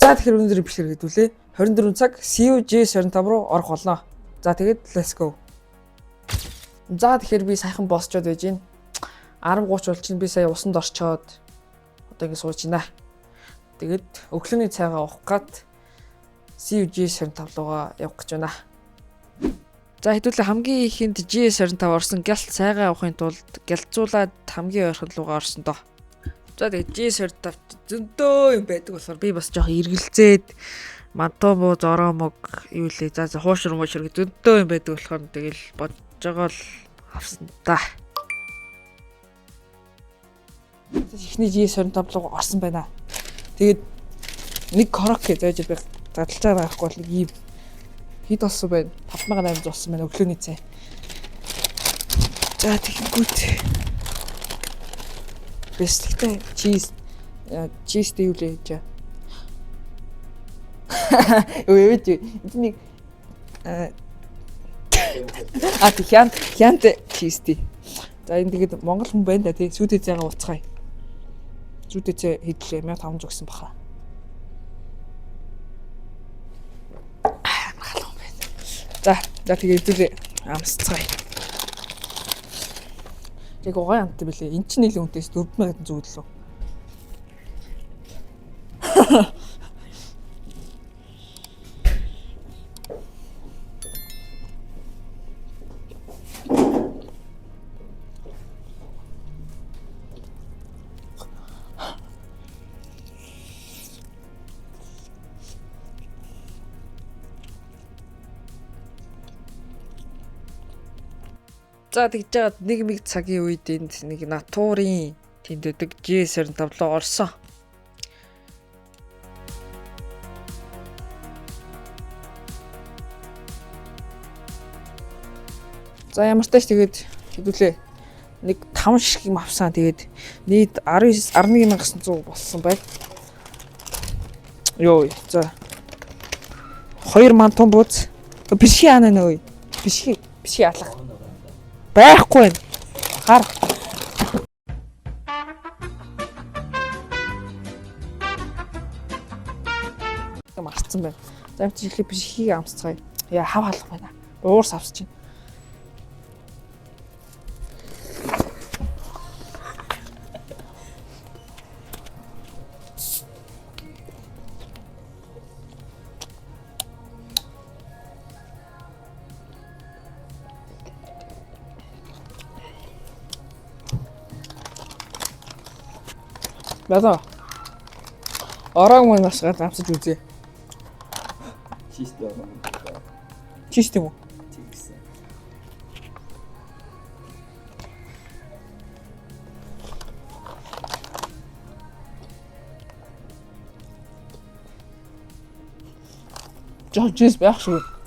За тэгэхээр өнөөдрийн бичлэг хэдүүлээ. 24 цаг CUG25 руу орох болно. За тэгээд let's go. За тэгэхээр би саяхан босчод байж гин. 10:30 бол чинь би сая усанд орчоод одоо ингэ сууж байна. Тэгээд өглөөний цайгаа уух гад CUG25 руугаа явах гэж байна. За хэдүүлээ хамгийн ихэнд G25 орсон гялт цайгаа авахын тулд гялцуулаад хамгийн ойрхон руугаа орсон доо. За тэгээд G25 зөндөө юм байдаг болохоор би бас жоох эргэлзээд мантуу буу зороо мог юу лээ за хуушир муушир зөндөө юм байдаг болохоор тэгэл бодож байгаа л авсан та. Ихний G25 руу орсон байна. Тэгээд нэг короке зааж би задлж байгаа байхгүй бол ийм хэд болсон байна? 5800 болсон байна өглөөний цай. За тэгэнгүүт бэстэй чиз юу лээ жаа. Өөд энийг хянт чизтэй. За энэ тэгээд монгол хүн байна да тий сүйдээ зайгаа уцгаая. Сүйдээ зай хэдлээ 1500 гэсэн баха. За тэгээд хэдүүлээ амсцгаая. Яг угаан амт билээ. Энд чинь нийлэн үнэтэйс 4000 зүудлөө. За тэгж жаад нэг цагийн үед энд нэг натурын тэндэдэг G25 руу орсон. За ямар ч тааш тэгээд хэдүүлээ нэг 5 шиг юм авсан. Тэгээд нийт 11900 болсон байна. Йоо за 2 мантон бууз биши анаа нөө биши алах байхгүй байна. Хар. Марцсан байна. За юм чи ихлэ бишхийг амсцгаая. Яа хав халах байна. Уурс авсч чинь. Бада. Орог мөн насгаад амсаж үзье. Чисто. Чисто юм уу? Чисто. Жоо байх шүү.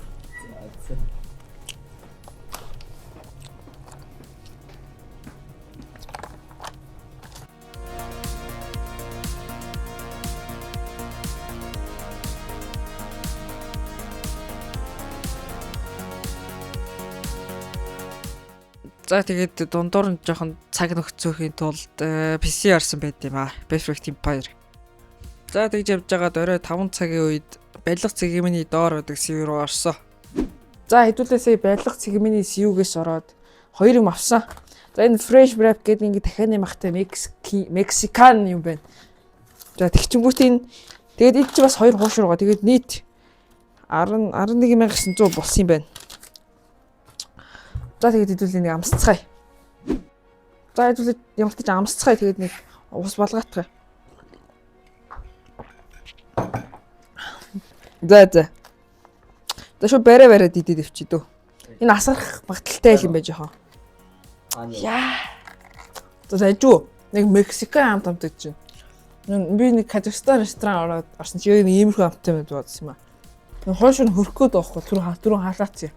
За тэгээд дундуур нь жоохон цаг нөхцөөхийн тулд PC арсан байт юм аа. Perfect Empire. За тэгж явж байгаад орой 5 цагийн үед барилга цэгмэний доор байдаг CV руу орсон. За хэдүүлээсээ барилга цэгмэний CV-гээс ороод 2 юм авсан. За энэ Fresh Wrap гэдэг ингэ дахианы махтай Мексикан юм байна. За тэгчингүүт энэ тэгээд энд чи бас 2 хуушруугаа. Тэгээд нийт 11900 болсон юм байна. За тэгээд хэдүүлээ нэг амсцгаая. За хэдүүлээ ямар ч амсцгаая тэгээд нэг ус болгоотгоо. За. Тэшүү бараа дидээд өвчий дөө. Энэ асарах магадaltaй юм байж хаа. Яа. За сайжуу нэг Мексикан амт гэж чинь. Би нэг Казахстан ресторан ороод орсон чи яг нэг иймэрхүү амттай мэд бодсон юм аа. Нэг хойш нь хөрөх гээд байхгүй түрүү хаалаац юм.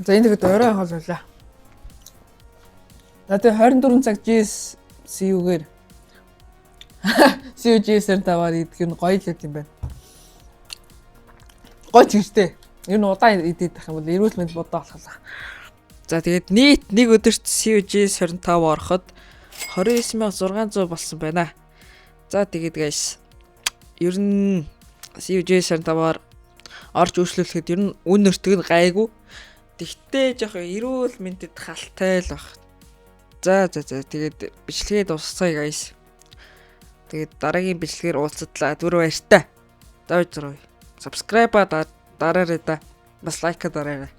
За энэ тэгэхэд орой хол байлаа. За тэгээ 24 цаг GS CU-гээр CU GS-ээр таваар идэх нь гоё л юм байна. Гоё ч гэжтэй. Ер нь удаан идэх юм бол эрүүл мэнд бодоо болохлаа. За тэгээд нийт нэг өдөрт CU GS25 ороход 29600 болсон байна. За тэгээд guys ер нь CU GS25-аар орж үйлчлүүлэхэд ер нь үн нэртэг нь гайгүй. Тэгтээ жоохон эрүүл мэндэд халтай л баг. За тэгээд бичлэгээ дуусгая guys. Тэгээд дараагийн бичлэгээр уулзтлаа. Түр баяртай. За subscribe дараарай да. Бас лайк дараарай.